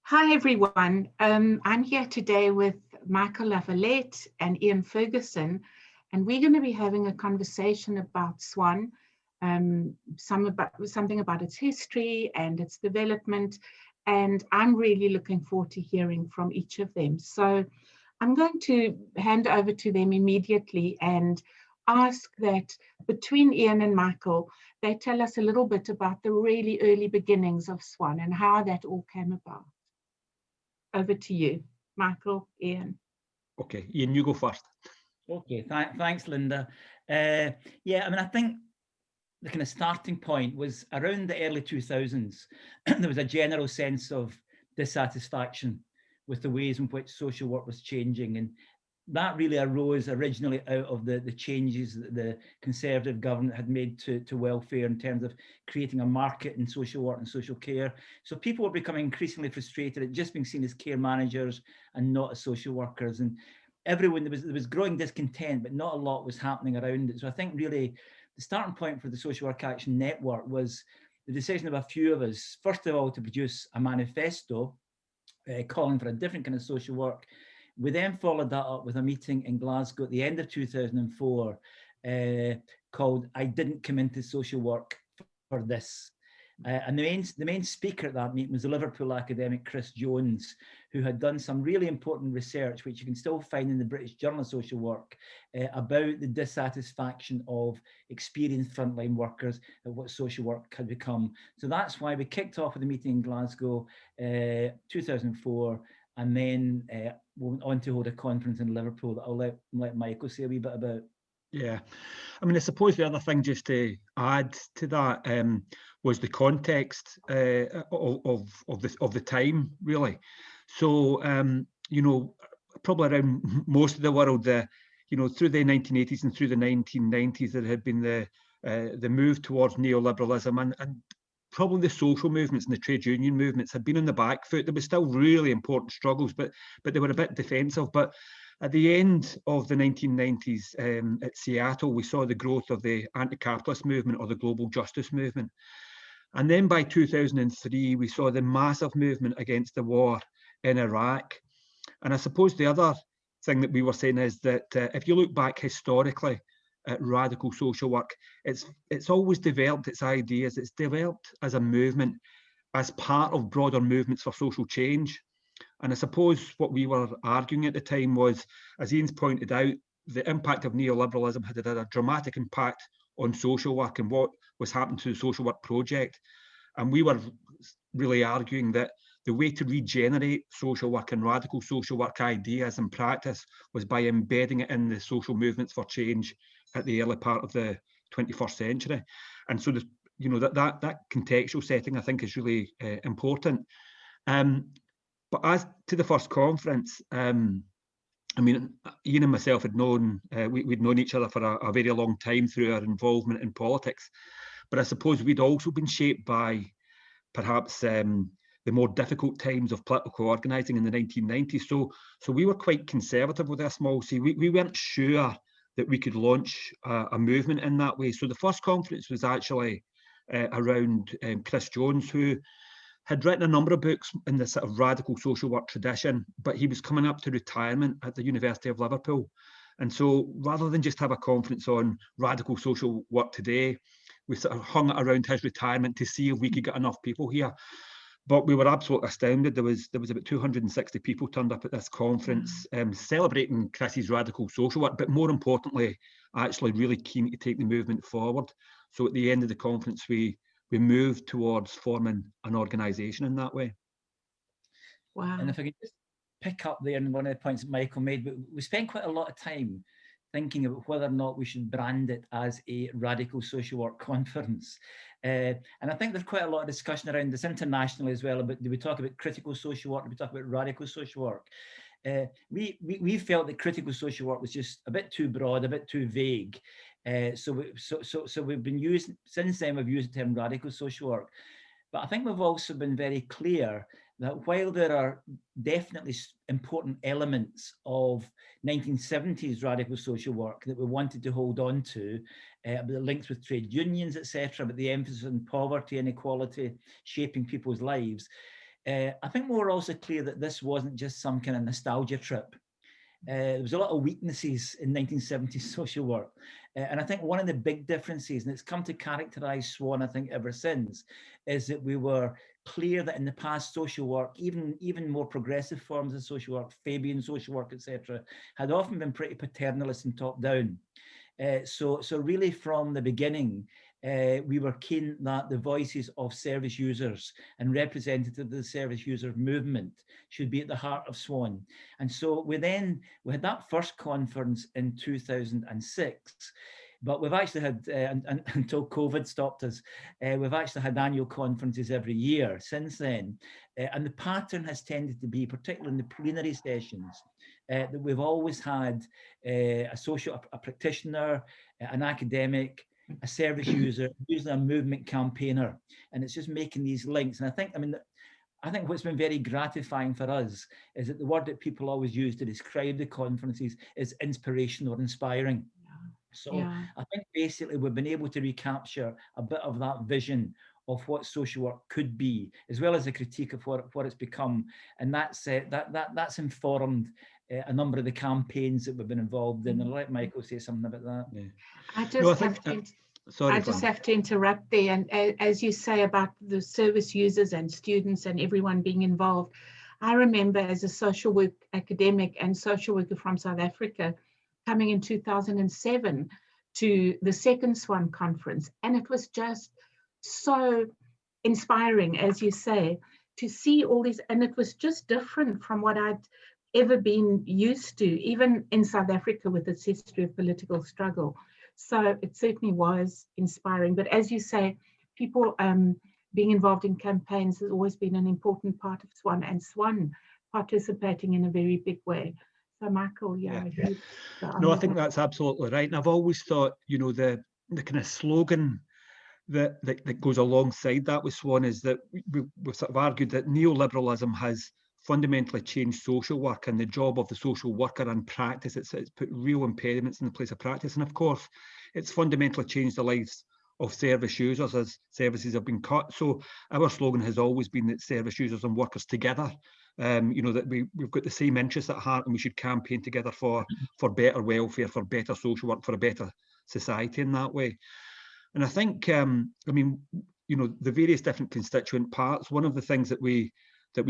Hi everyone, I'm here today with Michael Lavalette and Iain Ferguson, and we're going to be having a conversation about Swan, something about its history and its development, and I'm really looking forward to hearing from each of them. So I'm going to hand over to them immediately and ask that between Iain and Michael, they tell us a little bit about the really early beginnings of Swan and how that all came about. Over to you, Michael, Iain. Okay, Iain, you go first. Okay, thanks, Linda. Yeah, I mean, I think the kind of starting point was around the early 2000s. There was a general sense of dissatisfaction with the ways in which social work was changing. And that really arose originally out of the changes that the Conservative government had made to welfare in terms of creating a market in social work and social care. So people were becoming increasingly frustrated at just being seen as care managers and not as social workers. And everyone, there was growing discontent, but not a lot was happening around it. So I think really the starting point for the Social Work Action Network was the decision of a few of us, first of all, to produce a manifesto calling for a different kind of social work. We then followed that up with a meeting in Glasgow at the end of 2004 called I Didn't Come Into Social Work for This. And the main speaker at that meeting was the Liverpool academic Chris Jones, who had done some really important research, which you can still find in the British Journal of Social Work, about the dissatisfaction of experienced frontline workers at what social work had become. So that's why we kicked off with a meeting in Glasgow, 2004, and then we went on to hold a conference in Liverpool that I'll let Michael say a wee bit about. Yeah, I mean, I suppose the other thing just to add to that was the context of the time, really. So probably around most of the world, through the 1980s and through the 1990s, there had been the move towards neoliberalism, and probably the social movements and the trade union movements had been on the back foot. There were still really important struggles, but they were a bit defensive. But at the end of the 1990s at Seattle, we saw the growth of the anti-capitalist movement or the global justice movement. And then by 2003, we saw the massive movement against the war in Iraq. And I suppose the other thing that we were saying is that if you look back historically at radical social work, it's always developed its ideas. It's developed as a movement, as part of broader movements for social change. And I suppose what we were arguing at the time was, as Iain's pointed out, the impact of neoliberalism had had a dramatic impact on social work and what was happening to the social work project. And we were really arguing that the way to regenerate social work and radical social work ideas and practice was by embedding it in the social movements for change at the early part of the 21st century. And so that contextual setting, I think, is really important. But as to the first conference, I mean, Iain and myself had known, we'd known each other for a very long time through our involvement in politics. But I suppose we'd also been shaped by perhaps the more difficult times of political organising in the 1990s. So we were quite conservative with our small c. We weren't sure that we could launch a movement in that way. So the first conference was actually around Chris Jones, who had written a number of books in the sort of radical social work tradition, but he was coming up to retirement at the University of Liverpool. And so rather than just have a conference on radical social work today, we sort of hung it around his retirement to see if we could get enough people here. But we were absolutely astounded. There was about 260 people turned up at this conference, celebrating Chris's radical social work, but more importantly, actually really keen to take the movement forward. So at the end of the conference, we moved towards forming an organisation in that way. Wow. And if I could just pick up there on one of the points that Michael made, but we spent quite a lot of time thinking about whether or not we should brand it as a radical social work conference. And I think there's quite a lot of discussion around this internationally as well about, do we talk about critical social work, do we talk about radical social work? We felt that critical social work was just a bit too broad, a bit too vague. So we've been using, since then we've used the term radical social work. But I think we've also been very clear that while there are definitely important elements of 1970s radical social work that we wanted to hold on to, the links with trade unions, etc., but the emphasis on poverty, inequality, shaping people's lives, I think we were also clear that this wasn't just some kind of nostalgia trip. There was a lot of weaknesses in 1970s social work. And I think one of the big differences, and it's come to characterize Swan, I think, ever since, is that we were clear that in the past, social work, even more progressive forms of social work, Fabian social work, etc., had often been pretty paternalist and top down. So really from the beginning, we were keen that the voices of service users and representatives of the service user movement should be at the heart of Swan. And so we had that first conference in 2006, but we've actually had, until COVID stopped us, we've actually had annual conferences every year since then. And the pattern has tended to be, particularly in the plenary sessions, that we've always had a practitioner, an academic, a service user, usually a movement campaigner, and it's just making these links. And I think what's been very gratifying for us is that the word that people always use to describe the conferences is inspirational or inspiring. So I think basically we've been able to recapture a bit of that vision of what social work could be, as well as a critique of what it's become, and that's informed a number of the campaigns that we've been involved in. And I'll let Michael say something about that. Yeah. I just have to interrupt there. And as you say about the service users and students and everyone being involved, I remember as a social work academic and social worker from South Africa coming in 2007 to the second Swan conference. And it was just so inspiring, as you say, to see all these, and it was just different from what I'd ever been used to, even in South Africa with its history of political struggle. So it certainly was inspiring. But as you say, people being involved in campaigns has always been an important part of Swan, and Swan participating in a very big way. So Michael, No, I think that's absolutely right. And I've always thought, the kind of slogan that goes alongside that with Swan is that we've sort of argued that neoliberalism has fundamentally changed social work and the job of the social worker and practice. It's put real impediments in the place of practice. And of course, it's fundamentally changed the lives of service users as services have been cut. So our slogan has always been that service users and workers together, that we've got the same interests at heart, and we should campaign together for better welfare, for better social work, for a better society in that way. And I think, the various different constituent parts, one of the things that we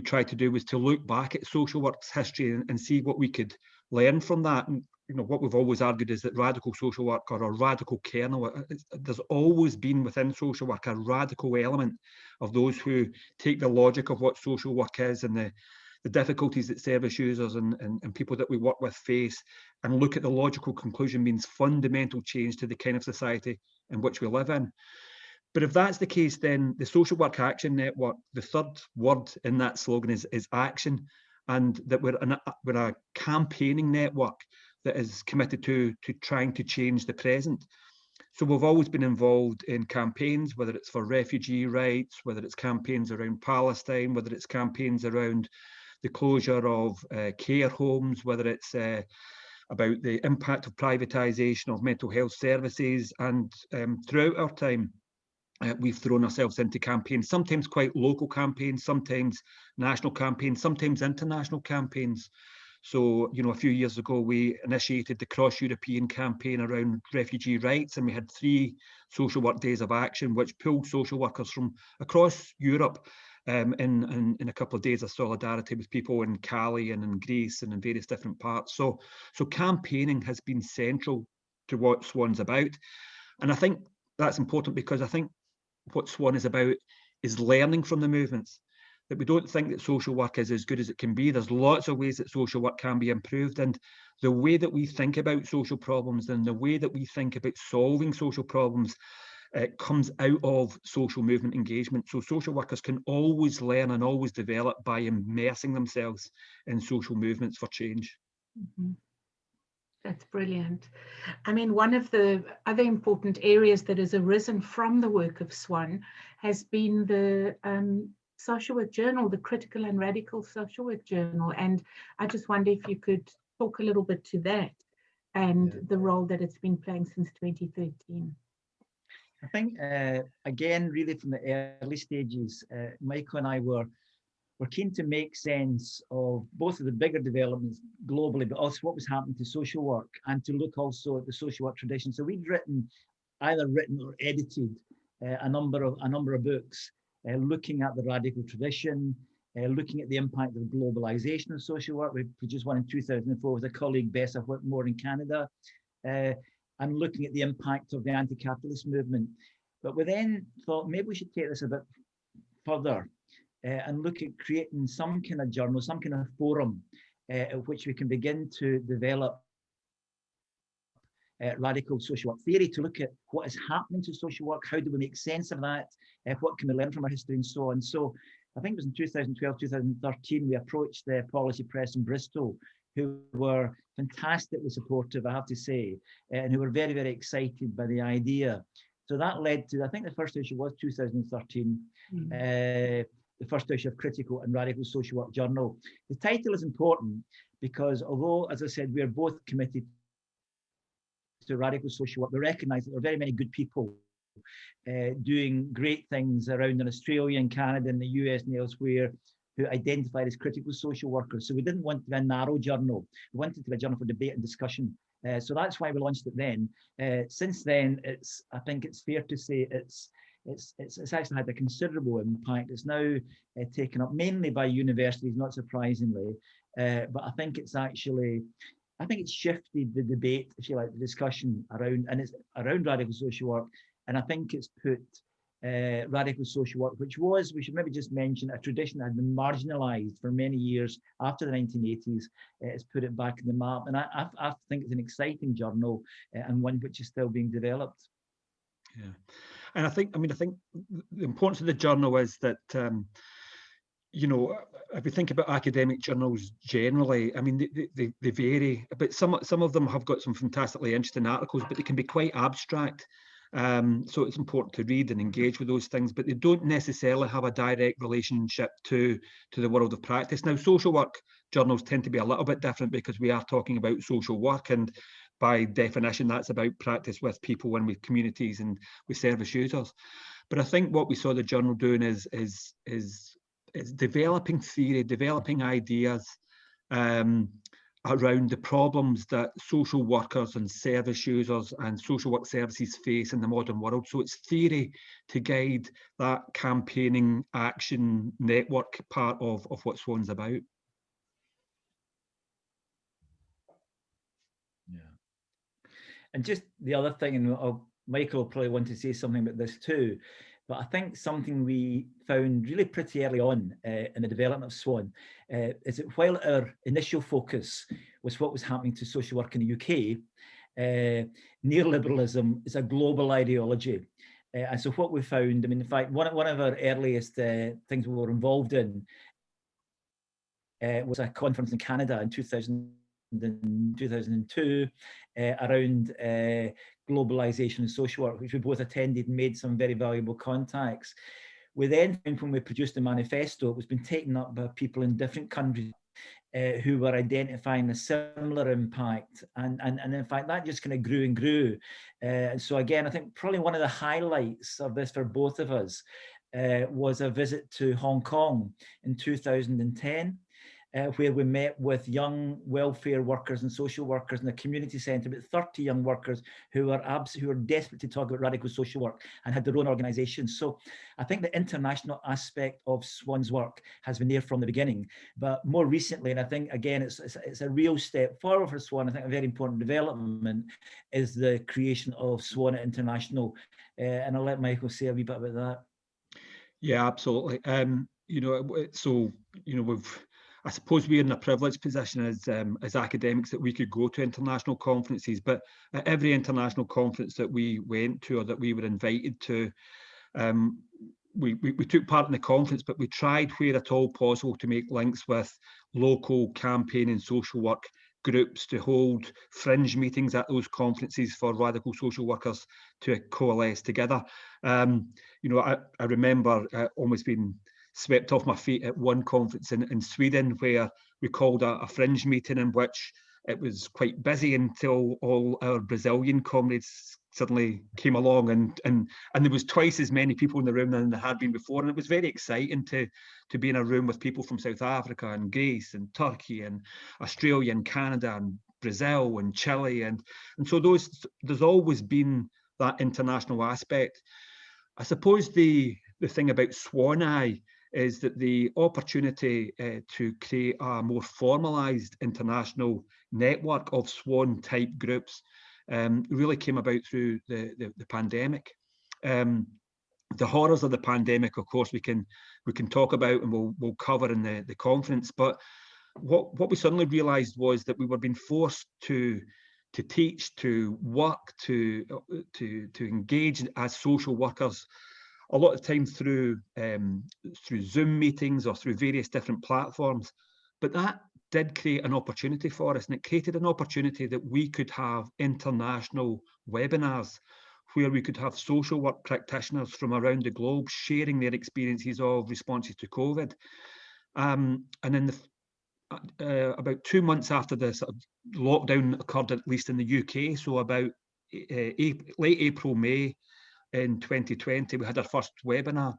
tried to do was to look back at social work's history and see what we could learn from that. And what we've always argued is that radical social work, or a radical kernel, there's always been within social work a radical element of those who take the logic of what social work is and the difficulties that service users and people that we work with face, and look at the logical conclusion means fundamental change to the kind of society in which we live in. But if that's the case, then the Social Work Action Network, the third word in that slogan is action, and that we're a campaigning network that is committed to trying to change the present. So we've always been involved in campaigns, whether it's for refugee rights, whether it's campaigns around Palestine, whether it's campaigns around the closure of care homes, whether it's about the impact of privatisation of mental health services. And throughout our time, we've thrown ourselves into campaigns, sometimes quite local campaigns, sometimes national campaigns, sometimes international campaigns. So, a few years ago, we initiated the cross-European campaign around refugee rights, and we had 3 social work days of action, which pulled social workers from across Europe in a couple of days of solidarity with people in Cali and in Greece and in various different parts. So campaigning has been central to what Swan's about. And I think that's important, because I think what Swan is about is learning from the movements, that we don't think that social work is as good as it can be. There's lots of ways that social work can be improved, and the way that we think about social problems and the way that we think about solving social problems comes out of social movement engagement. So social workers can always learn and always develop by immersing themselves in social movements for change. Mm-hmm. That's brilliant. I mean, one of the other important areas that has arisen from the work of Swan has been the social work journal, the Critical and Radical Social Work Journal. And I just wonder if you could talk a little bit to that and the role that it's been playing since 2013. I think, again, really from the early stages, Michael and I were we're keen to make sense of both of the bigger developments globally, but also what was happening to social work, and to look also at the social work tradition. So we'd either written or edited a number of books looking at the radical tradition, looking at the impact of globalization of social work. We produced one in 2004 with a colleague, Bessa Whitmore in Canada, and looking at the impact of the anti-capitalist movement. But we then thought maybe we should take this a bit further and look at creating some kind of journal, some kind of forum at which we can begin to develop radical social work theory, to look at what is happening to social work, how do we make sense of that, what can we learn from our history, and so on. So I think it was in 2012, 2013, we approached the Policy Press in Bristol, who were fantastically supportive, I have to say, and who were very, very excited by the idea. So that led to, I think the first issue was 2013, the first issue of Critical and Radical Social Work Journal. The title is important because although, as I said, we are both committed to radical social work, we recognise that there are very many good people doing great things around in Australia and Canada and the US and elsewhere who identified as critical social workers. So we didn't want to be a narrow journal. We wanted to be a journal for debate and discussion. So that's why we launched it then. Since then, I think it's fair to say it's actually had a considerable impact. It's now taken up mainly by universities, not surprisingly, but I think it's shifted the debate, if you like, the discussion around, and it's around radical social work. And I think it's put radical social work, which was, we should maybe just mention, a tradition that had been marginalized for many years after the 1980s. It's put it back in the map. And I think it's an exciting journal and one which is still being developed. Yeah. And I think the importance of the journal is that, you know, if we think about academic journals generally, I mean, they vary, but some of them have got some fantastically interesting articles, but they can be quite abstract. So it's important to read and engage with those things, but they don't necessarily have a direct relationship to the world of practice. Now, social work journals tend to be a little bit different because we are talking about social work, and by definition, that's about practice with people and with communities and with service users. But I think what we saw the journal doing is developing theory, developing ideas around the problems that social workers and service users and social work services face in the modern world. So it's theory to guide that campaigning action network part of what Swan's about. Yeah. And just the other thing, and Michael will probably want to say something about this too, but I think something we found really pretty early on in the development of Swan is that while our initial focus was what was happening to social work in the UK, neoliberalism is a global ideology. And so what we found, I mean, in fact, one of our earliest things we were involved in was a conference in Canada in 2002 around globalization and social work, which we both attended and made some very valuable contacts. We then found, when we produced the manifesto, it was been taken up by people in different countries who were identifying a similar impact, and in fact that just kind of grew and grew. So again, I think probably one of the highlights of this for both of us was a visit to Hong Kong in 2010. Where we met with young welfare workers and social workers in a community centre, about 30 young workers who were desperate to talk about radical social work and had their own organisations. So I think the international aspect of Swan's work has been there from the beginning, but more recently, and I think again it's a real step forward for Swan, I think a very important development is the creation of Swan International, and I'll let Michael say a wee bit about that. Yeah, absolutely. You know, so you know, I suppose we're in a privileged position as academics that we could go to international conferences, but at every international conference that we went to or that we were invited to, we took part in the conference, but we tried where at all possible to make links with local campaign and social work groups, to hold fringe meetings at those conferences for radical social workers to coalesce together. You know, I remember almost being swept off my feet at one conference in Sweden, where we called a fringe meeting in which it was quite busy until all our Brazilian comrades suddenly came along, and there was twice as many people in the room than there had been before, and it was very exciting to be in a room with people from South Africa and Greece and Turkey and Australia and Canada and Brazil and Chile, and so there's always been that international aspect. I suppose the thing about Swan Eye is that the opportunity to create a more formalised international network of Swan type groups really came about through the pandemic. The horrors of the pandemic, of course, we can talk about and we'll cover in the conference. But what we suddenly realised was that we were being forced to teach, to work, to engage as social workers, a lot of time through Zoom meetings or through various different platforms. But that did create an opportunity for us, and it created an opportunity that we could have international webinars where we could have social work practitioners from around the globe sharing their experiences of responses to COVID. And in about 2 months after the sort of lockdown occurred, at least in the UK, so about late April, May in 2020, we had our first webinar.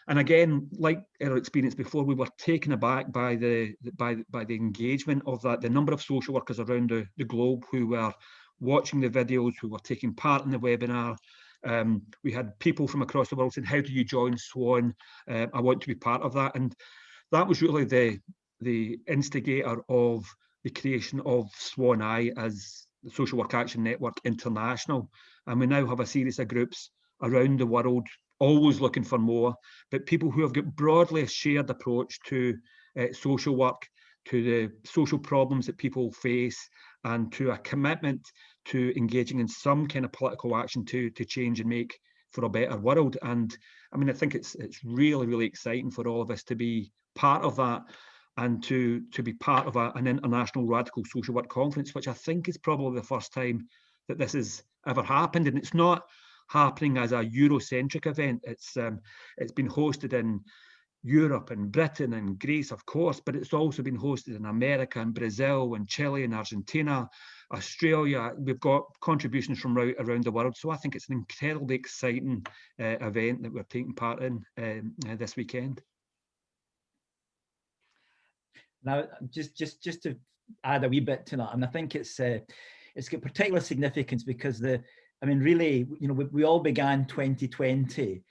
And again, like our experience before, we were taken aback by the engagement of that, the number of social workers around the globe who were watching the videos, who were taking part in the webinar. We had people from across the world saying, how do you join Swan? I want to be part of that. And that was really the instigator of the creation of Swan Eye as the Social Work Action Network International. And we now have a series of groups around the world, always looking for more, but people who have got broadly a shared approach to social work, to the social problems that people face, and to a commitment to engaging in some kind of political action to change and make for a better world. And I mean, I think it's really, really exciting for all of us to be part of that, and to be part of an international radical social work conference, which I think is probably the first time that this has ever happened. And it's not happening as a Eurocentric event. It's been hosted in Europe and Britain and Greece, of course, but it's also been hosted in America and Brazil and Chile and Argentina, Australia. We've got contributions from around the world. So I think it's an incredibly exciting event that we're taking part in this weekend. Now, just to add a wee bit to that, and I think it's got particular significance because really, we all began 2020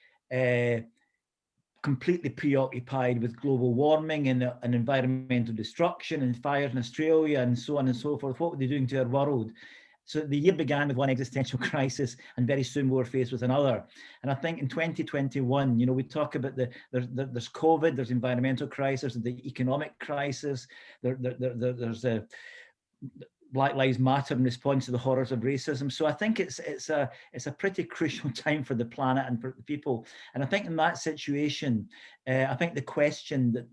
completely preoccupied with global warming and environmental destruction and fires in Australia and so on and so forth. What were they doing to our world? So the year began with one existential crisis, and very soon we were faced with another. And I think in 2021, we talk about there's COVID, there's environmental crisis, the economic crisis, there's a Black Lives Matter in response to the horrors of racism. So I think it's a pretty crucial time for the planet and for the people. And I think in that situation, I think the question that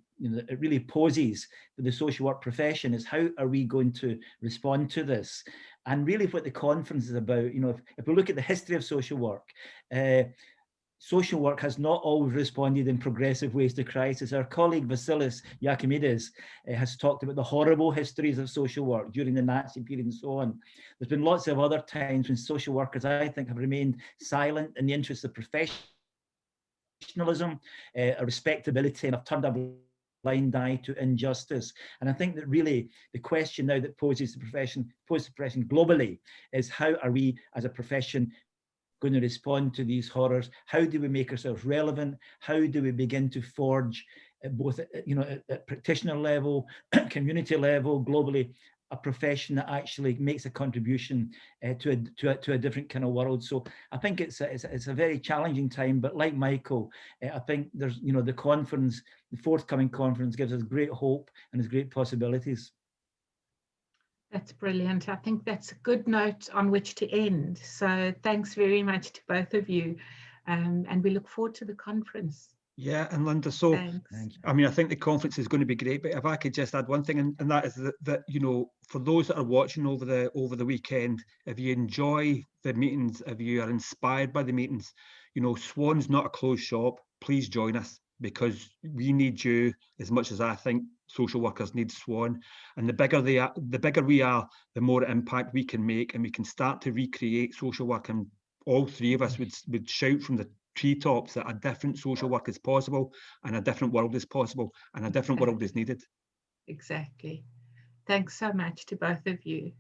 it really poses for the social work profession is, how are we going to respond to this? And really what the conference is about, if we look at the history of social work has not always responded in progressive ways to crisis. Our colleague Vasilis Yakimides has talked about the horrible histories of social work during the Nazi period and so on. There's been lots of other times when social workers, I think, have remained silent in the interest of professionalism, respectability, and have turned a blind eye to injustice. And I think that really the question now that poses the profession globally is, how are we as a profession going to respond to these horrors? How do we make ourselves relevant? How do we begin to forge both at practitioner level, community level, globally, a profession that actually makes a contribution to a different kind of world? So I think it's a very challenging time, but like Michael, I think there's the forthcoming conference gives us great hope and has great possibilities. That's brilliant. I think that's a good note on which to end. So thanks very much to both of you. And we look forward to the conference. Yeah, and Linda, so I mean, I think the conference is going to be great, but if I could just add one thing, and that is that for those that are watching over the weekend, if you enjoy the meetings, if you are inspired by the meetings, Swan's not a closed shop. Please join us, because we need you as much as I think social workers need Swan, and the bigger we are, the more impact we can make, and we can start to recreate social work. And all three of us would shout from the treetops that a different social work is possible, and a different world is possible, and a different world is needed. Exactly. Thanks so much to both of you.